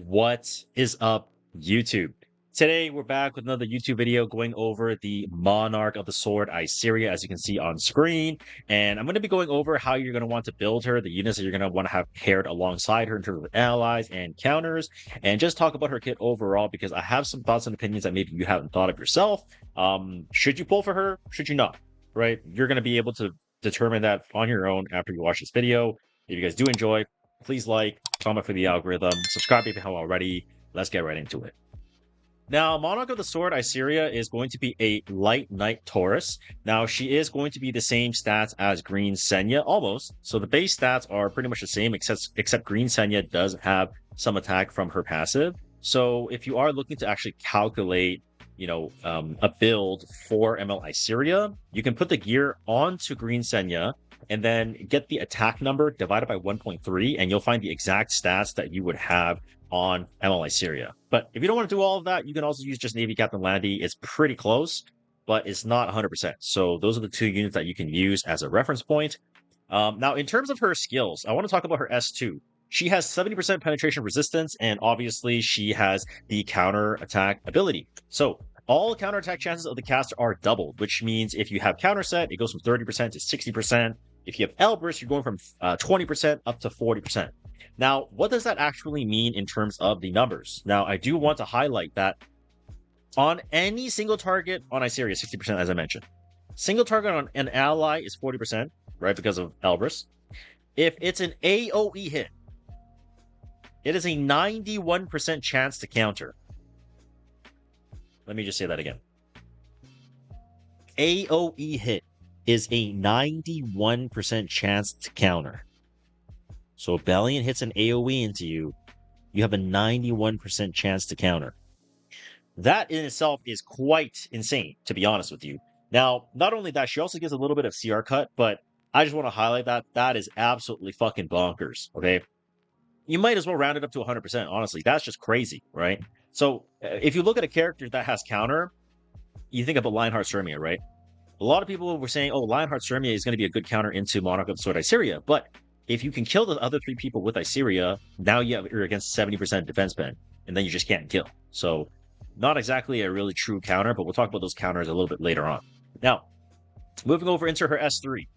What is up, YouTube? Today, we're back with another YouTube video going over the Monarch of the Sword Iseria, as you can see on screen. And I'm going to be going over how you're going to want to build her, the units that you're going to want to have paired alongside her in terms of allies and counters, and just talk about her kit overall, because I have some thoughts and opinions that maybe you haven't thought of yourself. Should you pull for her? Should you not? Right? You're going to be able to determine that on your own after you watch this video. If you guys do enjoy, please like, comment for the algorithm, subscribe if you haven't already. Let's get right into it. Now, Monarch of the Sword Iseria is going to be a light knight Taurus. Now, she is going to be the same stats as Green Senya, almost. So the base stats are pretty much the same, except Green Senya does have some attack from her passive. So if you are looking to actually calculate, a build for ML Iseria, you can put the gear onto Green Senya and then get the attack number divided by 1.3, and you'll find the exact stats that you would have on ML Iseria. But if you don't want to do all of that, you can also use just Navy Captain Landy. It's pretty close, but it's not 100%. So those are the two units that you can use as a reference point. Now, in terms of her skills, I want to talk about her S2. She has 70% penetration resistance, and obviously she has the counter attack ability. So all counter attack chances of the caster are doubled, which means if you have counter set, it goes from 30% to 60%. If you have Elbrus, you're going from 20% up to 40%. Now, what does that actually mean in terms of the numbers? Now, I do want to highlight that on any single target on Iseria, 60%, as I mentioned. Single target on an ally is 40%, right, because of Elbrus. If it's an AoE hit, it is a 91% chance to counter. Let me just say that again. AoE hit is a 91% chance to counter. So if Balian hits an AoE into you, you have a 91% chance to counter. That in itself is quite insane, to be honest with you. Now, not only that, she also gives a little bit of CR cut, but I just want to highlight that that is absolutely fucking bonkers, okay? You might as well round it up to 100%, honestly. That's just crazy, right? So if you look at a character that has counter, you think about Lionheart Sturmia, right? A lot of people were saying, oh, Lionheart Sturmia is going to be a good counter into Monarch of the Sword Iseria, but if you can kill the other three people with Iseria, now you're against 70% defense pen, and then you just can't kill. So not exactly a really true counter, but we'll talk about those counters a little bit later on. Now, moving over into her S3.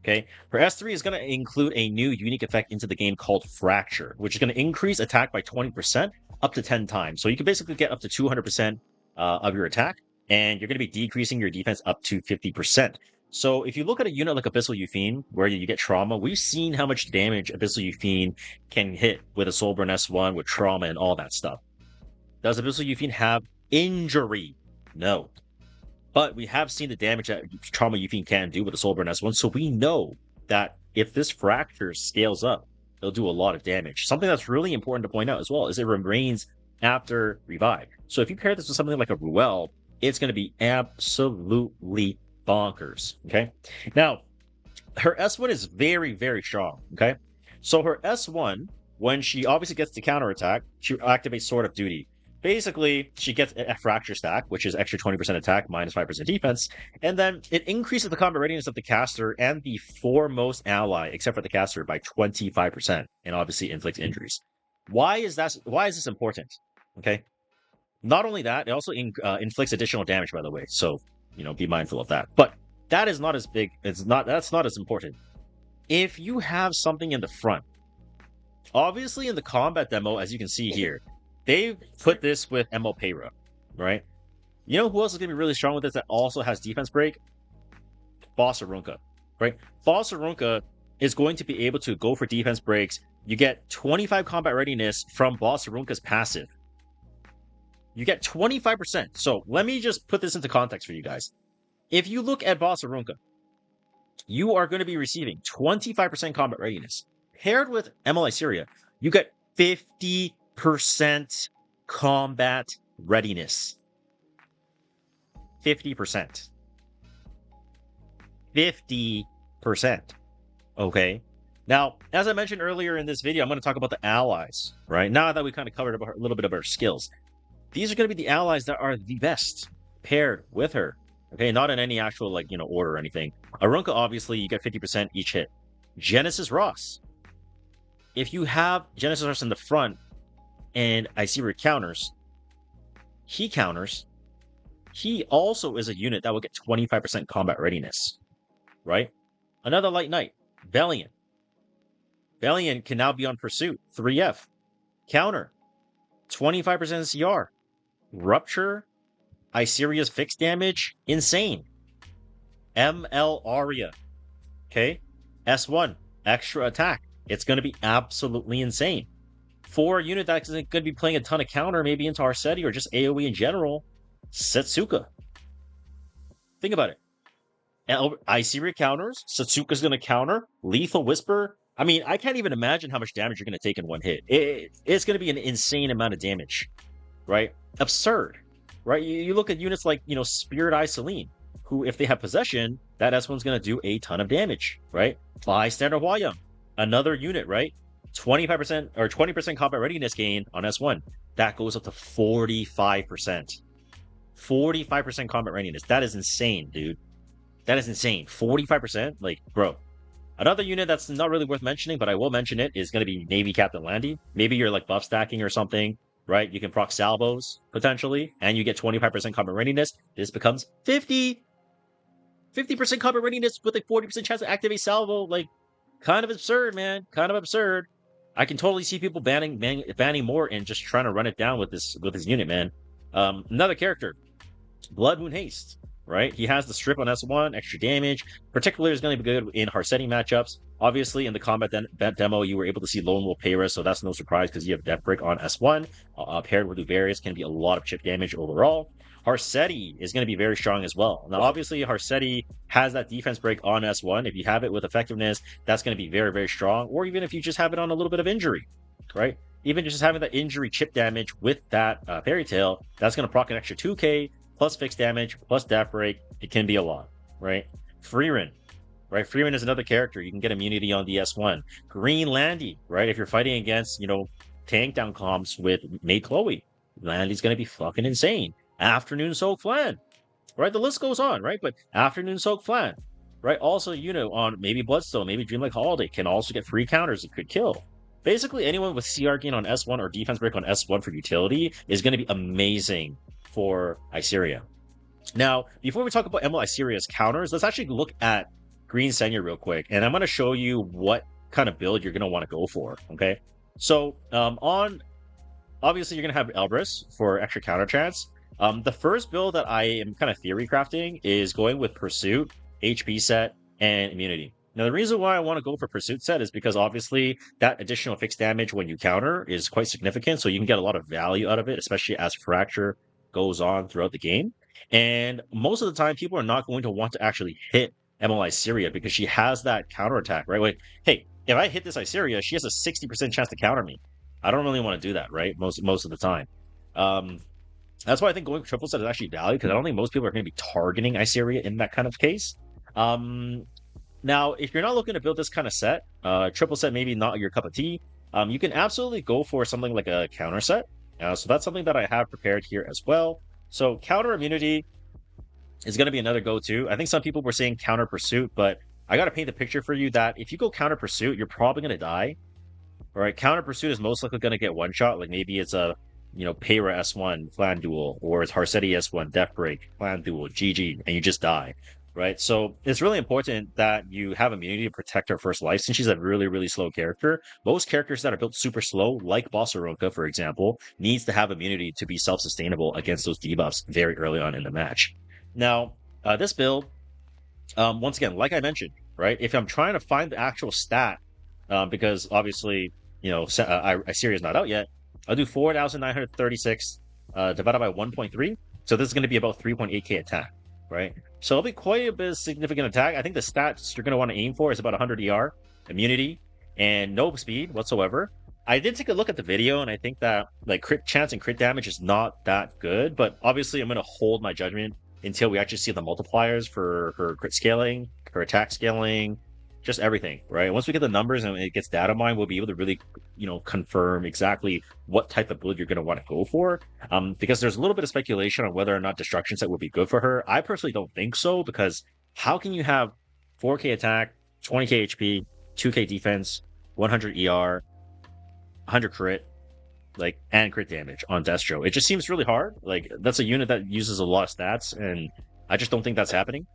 Okay, her S3 is going to include a new unique effect into the game called Fracture, which is going to increase attack by 20% up to 10 times. So you can basically get up to 200% of your attack, and you're going to be decreasing your defense up to 50%. So if you look at a unit like Abyssal Euphine, where you get trauma, we've seen how much damage Abyssal Euphine can hit with a Soulburn S1, with trauma and all that stuff. Does Abyssal Euphine have injury? No. But we have seen the damage that Trauma Euphine can do with the Soulburn S1, so we know that if this Fracture scales up, it'll do a lot of damage. Something that's really important to point out as well is it remains after Revive. So if you pair this with something like a Ruel, it's going to be absolutely bonkers, okay? Now, her S1 is very, very strong, okay? So her S1, when she obviously gets the counterattack, she activates Sword of Duty. Basically, she gets a Fracture stack, which is extra 20% attack, minus 5% defense, and then it increases the combat readiness of the caster and the foremost ally, except for the caster, by 25%, and obviously inflicts injuries. Why is this important? Okay, not only that, it also inflicts additional damage, by the way. So, be mindful of that. But that is not as big. That's not as important. If you have something in the front, obviously in the combat demo, as you can see here, they've put this with MO Payra, right? You know who else is going to be really strong with this that also has defense break? Boss Arunca, right? Boss Arunca is going to be able to go for defense breaks. You get 25 combat readiness from Boss Arunca's passive. You get 25%. So let me just put this into context for you guys. If you look at Boss Arunca, you are going to be receiving 25% combat readiness. Paired with ML Iseria, you get 50% combat readiness. 50%. 50%. Okay. Now, as I mentioned earlier in this video, I'm going to talk about the allies, right? Now that we kind of covered a little bit of her skills, these are going to be the allies that are the best paired with her. Okay, not in any actual order or anything. Arunca, obviously, you get 50% each hit. Genesis Ross. If you have Genesis Ross in the front, And Iseria Counters, he counters. He also is a unit that will get 25% combat readiness, right? Another light knight, Valiant. Valiant can now be on pursuit, 3F. Counter, 25% CR. Rupture, Iseria's fixed damage, insane. ML Aria, okay? S1, extra attack. It's going to be absolutely insane. For a unit that's going to be playing a ton of counter, maybe into Arceti or just AoE in general, Setsuka. Think about it. Iseria counters, Setsuka's going to counter, Lethal Whisper. I mean, I can't even imagine how much damage you're going to take in one hit. It's going to be an insane amount of damage, right? Absurd, right? You look at units like, Spirit Eye Celine, who, if they have possession, that S1's going to do a ton of damage, right? Bystander Hwayang, another unit, right? 25% or 20% combat readiness gain on S1. That goes up to 45%. 45% combat readiness. That is insane, dude. That is insane. 45%? Like, bro. Another unit that's not really worth mentioning, but I will mention it, is going to be Navy Captain Landy. Maybe you're like buff stacking or something, right? You can proc salvos, potentially, and you get 25% combat readiness. This becomes 50% combat readiness with a 40% chance to activate salvo. Like, kind of absurd, man. Kind of absurd. I can totally see people banning more and just trying to run it down with this unit, man. Another character, Blood Moon Haste, right? He has the strip on S1, extra damage. Particularly is going to be good in Harseti matchups. Obviously, in the combat demo, you were able to see Lone Wolf Payra, so that's no surprise because you have Death Break on S1. Paired with Uvarius can be a lot of chip damage overall. Harseti is going to be very strong as well. Now, obviously, Harseti has that defense break on S1. If you have it with effectiveness, that's going to be very, very strong. Or even if you just have it on a little bit of injury, right? Even just having that injury chip damage with that Fairy Tail, that's going to proc an extra 2k, plus fixed damage, plus death break. It can be a lot, right? Freerin, right? Freerin is another character. You can get immunity on the S1. Green Landy, right? If you're fighting against, tank down comps with Maid Chloe, Landy's going to be fucking insane. Afternoon Soak Flan, right? The list goes on, right? But Afternoon Soak Flan, right? Also, on maybe Bloodstone, maybe Dreamlike Holiday can also get free counters that could kill. Basically, anyone with CR gain on S1 or defense break on S1 for utility is going to be amazing for Iseria. Now, before we talk about ML Iseria's counters, let's actually look at Green Senya real quick, and I'm going to show you what kind of build you're going to want to go for, okay? So, obviously, you're going to have Elbrus for extra counter chance. The first build that I am kind of theory crafting is going with Pursuit, HP set, and Immunity. Now, the reason why I want to go for Pursuit set is because obviously that additional fixed damage when you counter is quite significant, so you can get a lot of value out of it, especially as Fracture goes on throughout the game. And most of the time, people are not going to want to actually hit ML Iseria because she has that counterattack, right? Like, hey, if I hit this Iseria, she has a 60% chance to counter me. I don't really want to do that, right? Most of the time. That's why I think going for triple set is actually value, because I don't think most people are going to be targeting Iseria in that kind of case. Now, if you're not looking to build this kind of set, triple set maybe not your cup of tea, you can absolutely go for something like a counter set. So that's something that I have prepared here as well. So counter immunity is going to be another go-to. I think some people were saying counter pursuit, but I got to paint the picture for you that if you go counter pursuit, you're probably going to die. All right, counter pursuit is most likely going to get one shot. Like maybe it's a Payra S1 Clan Duel, or it's Harseti S1 Death Break Clan Duel, GG, and you just die. Right, so it's really important that you have immunity to protect her first life, since she's a really, really slow character. Most characters that are built super slow, like Bossaroka, for example, needs to have immunity to be self-sustainable against those debuffs very early on in the match. Now, this build, once again, like I mentioned, right, if I'm trying to find the actual stat, because obviously, Iseria is not out yet, I'll do 4,936 divided by 1.3. So this is going to be about 3.8k attack, right? So it'll be quite a bit of significant attack. I think the stats you're going to want to aim for is about 100 ER, immunity, and no speed whatsoever. I did take a look at the video, and I think that like crit chance and crit damage is not that good, but obviously I'm going to hold my judgment until we actually see the multipliers for her crit scaling, her attack scaling, just everything, right? Once we get the numbers and it gets data mined, we'll be able to really, confirm exactly what type of build you're going to want to go for. Because there's a little bit of speculation on whether or not destruction set would be good for her. I personally don't think so, because how can you have 4k attack, 20k HP, 2k defense, 100 ER, 100 crit, like and crit damage on Destro. It just seems really hard. Like that's a unit that uses a lot of stats, and I just don't think that's happening.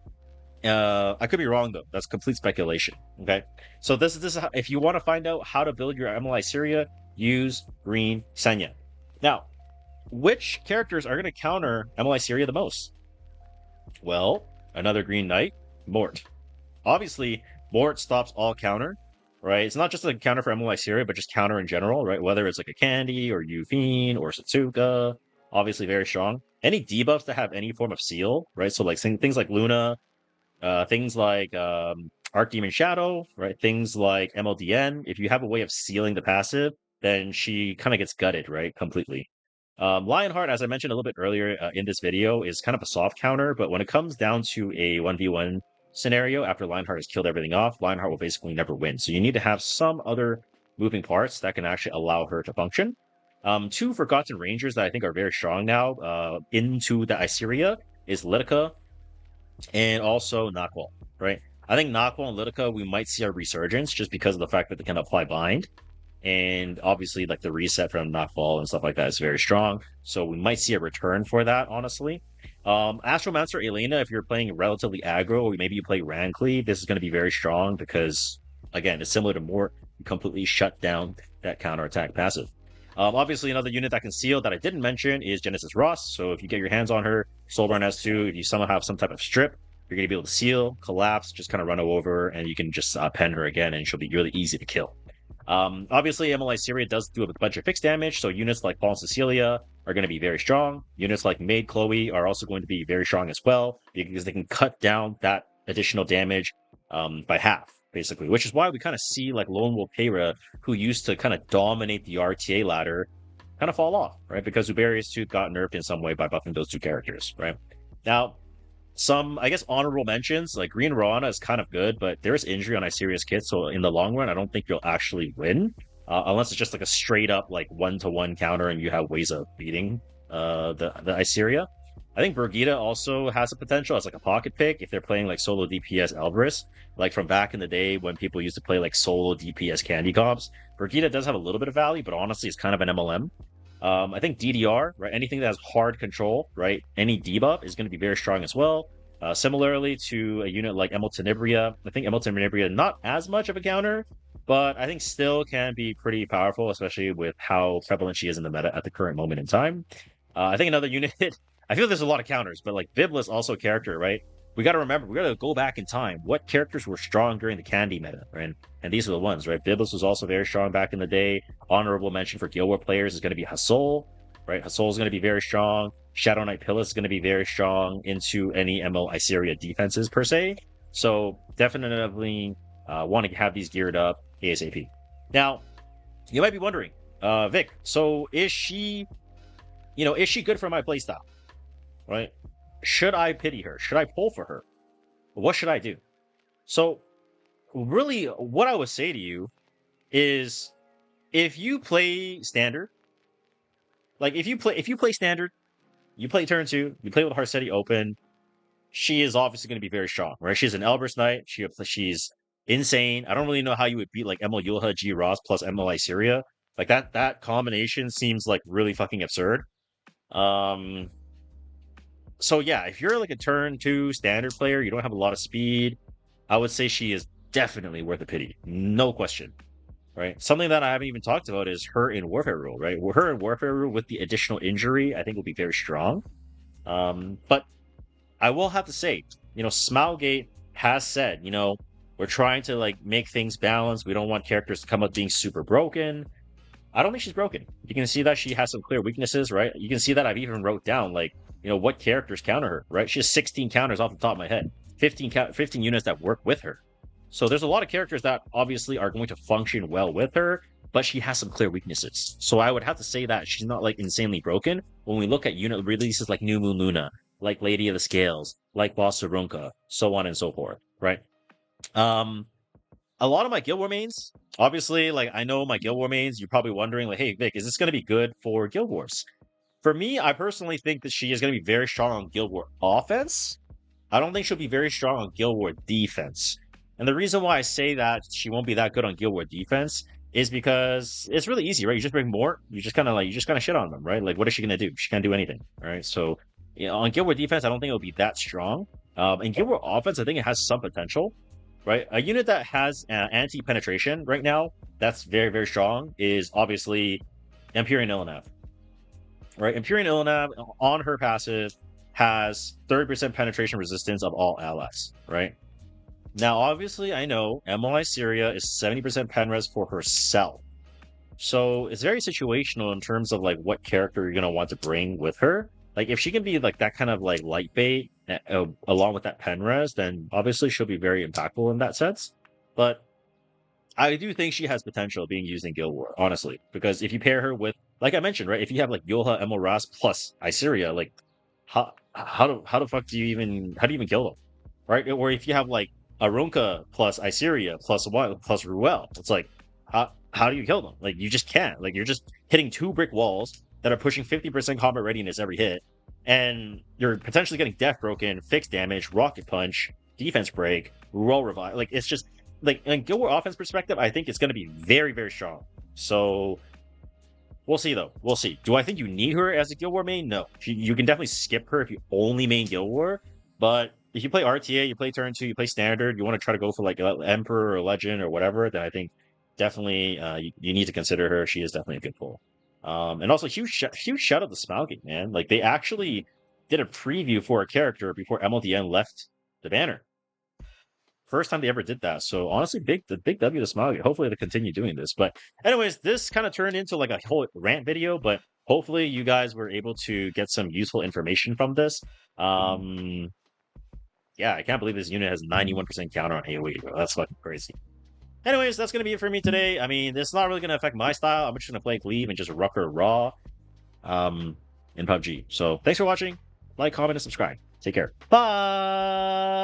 I could be wrong though. That's complete speculation. Okay, so this is how, if you want to find out how to build your MLI Syria, use green Senya. Now, which characters are going to counter MLI Syria the most? Well, another green knight, Mort. Obviously, Mort stops all counter, right? It's not just a counter for MLI Syria, but just counter in general, right? Whether it's like a Candy or Yufine or Satsuka, obviously very strong. Any debuffs that have any form of seal, right? So like things like Luna, things like Archdemon Shadow, right? Things like MLDN. If you have a way of sealing the passive, then she kind of gets gutted, right? Completely. Lionheart, as I mentioned a little bit earlier in this video, is kind of a soft counter, but when it comes down to a 1v1 scenario, after Lionheart has killed everything off, Lionheart will basically never win. So you need to have some other moving parts that can actually allow her to function. Two Forgotten Rangers that I think are very strong now into the Iseria is Litica and also Knockwall, right? I think Knockwall and Litica, we might see a resurgence just because of the fact that they can apply bind. And obviously, like the reset from Knockball and stuff like that is very strong. So we might see a return for that, honestly. Astromancer Elena, if you're playing relatively aggro, or maybe you play Rancleve, this is going to be very strong because, again, it's similar to Mort. You completely shut down that counterattack passive. Obviously, another unit that can seal that I didn't mention is Genesis Ross. So if you get your hands on her, Soulburn has 2. If you somehow have some type of strip, you're going to be able to seal, collapse, just kind of run over, and you can just pen her again, and she'll be really easy to kill. Obviously, MLI Syria does do a bunch of fixed damage, so units like Paul and Cecilia are going to be very strong. Units like Maid Chloe are also going to be very strong as well, because they can cut down that additional damage by half, basically, which is why we kind of see like Lone Wolf Hera, who used to kind of dominate the RTA ladder, kind of fall off, right? Because Uberius Tooth got nerfed in some way by buffing those 2 characters, right? Now, some, I guess, honorable mentions, like Green Rana is kind of good, but there is injury on Iseria's kit, so in the long run, I don't think you'll actually win, unless it's just like a straight up like 1-to-1 counter and you have ways of beating the Iseria. I think Brigida also has a potential as like a pocket pick if they're playing like solo DPS Elbrus, like from back in the day when people used to play like solo DPS candy comps. Brigida does have a little bit of value, but honestly, it's kind of an MLM. I think DDR, right? Anything that has hard control, right? Any debuff is going to be very strong as well. Similarly to a unit like Emil Tenebria, I think Emil Tenebria not as much of a counter, but I think still can be pretty powerful, especially with how prevalent she is in the meta at the current moment in time. I think another unit, I feel there's a lot of counters, but like Biblis also a character, right? We got to remember, we got to go back in time. What characters were strong during the Candy meta, right? And these are the ones, right? Biblis was also very strong back in the day. Honorable mention for Guild War players is going to be Hasol, right? Hasol is going to be very strong. Shadow Knight Pillis is going to be very strong into any ML Iseria defenses per se. So definitely want to have these geared up ASAP. Now, you might be wondering, Vic, so is she good for my playstyle, right? Should I pity her? Should I pull for her? What should I do? So really what I would say to you is if you play standard, like if you play standard, you play turn 2, you play with Harsetti open, she is obviously going to be very strong, right? She's an Elbrus Knight, she's insane. I don't really know how you would beat like Emil Yulha G Ross plus ML Iseria. Like that combination seems like really fucking absurd. So yeah, if you're like a turn 2 standard player, you don't have a lot of speed, I would say she is definitely worth a pity. No question. Right? Something that I haven't even talked about is her in Warfare Rule, right? Her in Warfare Rule with the additional injury, I think will be very strong. But I will have to say, Smilegate has said, we're trying to like make things balanced. We don't want characters to come up being super broken. I don't think she's broken. You can see that she has some clear weaknesses, right? You can see that I've even wrote down like, what characters counter her, right? She has 16 counters off the top of my head, 15 units that work with her. So there's a lot of characters that obviously are going to function well with her, but she has some clear weaknesses. So I would have to say that she's not like insanely broken. When we look at unit releases like New Moon Luna, like Lady of the Scales, like Boss Sarunka, so on and so forth, right? A lot of my Guild War mains, obviously, like I know my Guild War mains, you're probably wondering like, hey Vic, is this going to be good for Guild Wars? For me, I personally think that she is going to be very strong on Guild War offense. I don't think she'll be very strong on Guild War defense. And the reason why I say that she won't be that good on Guild War defense is because it's really easy, right? You just bring more, you just kind of shit on them, right? Like, what is she gonna do? She can't do anything, right? So, on Guild War defense, I don't think it'll be that strong. In Guild War offense, I think it has some potential, right? A unit that has anti-penetration right now, that's very, very strong, is obviously Empyrean Illinev, right? Empyrean Illinev on her passive has 30% penetration resistance of all allies, right? Now, obviously, I know MLI Syria is 70% pen res for herself. So it's very situational in terms of like what character you're gonna want to bring with her. Like if she can be like that kind of like light bait along with that pen res, then obviously she'll be very impactful in that sense. But I do think she has potential being used in Guild War, honestly, because if you pair her with, like I mentioned, right, if you have like Yulha, Emil Ras plus Iseria, like how the fuck do you even kill them, right? Or if you have like Arunca plus Iseria plus one plus Ruel, it's like how do you kill them? Like you just can't. Like you're just hitting two brick walls that are pushing 50% combat readiness every hit, and you're potentially getting death broken, fixed damage, rocket punch, defense break, roll revive. Like it's just like in Guild War offense perspective, I think it's going to be very, very strong. So we'll see, though. We'll see. Do I think you need her as a Guild War main? No. You can definitely skip her if you only main Guild War. But if you play RTA, you play turn 2, you play standard, you want to try to go for like Emperor or Legend or whatever, then I think definitely you need to consider her. She is definitely a good pull. And also huge shout out to Smaugate, man. Like they actually did a preview for a character before MLDN left the banner. First time they ever did that. So honestly, the big W to Smiley. Hopefully they continue doing this. But anyways, this kind of turned into like a whole rant video, but hopefully you guys were able to get some useful information from this. Yeah, I can't believe this unit has 91% counter on AoE, bro. That's fucking crazy. Anyways, that's gonna be it for me today. I mean, it's not really gonna affect my style. I'm just gonna play Cleave and just Rucker Raw in PUBG. So thanks for watching. Like, comment, and subscribe. Take care. Bye.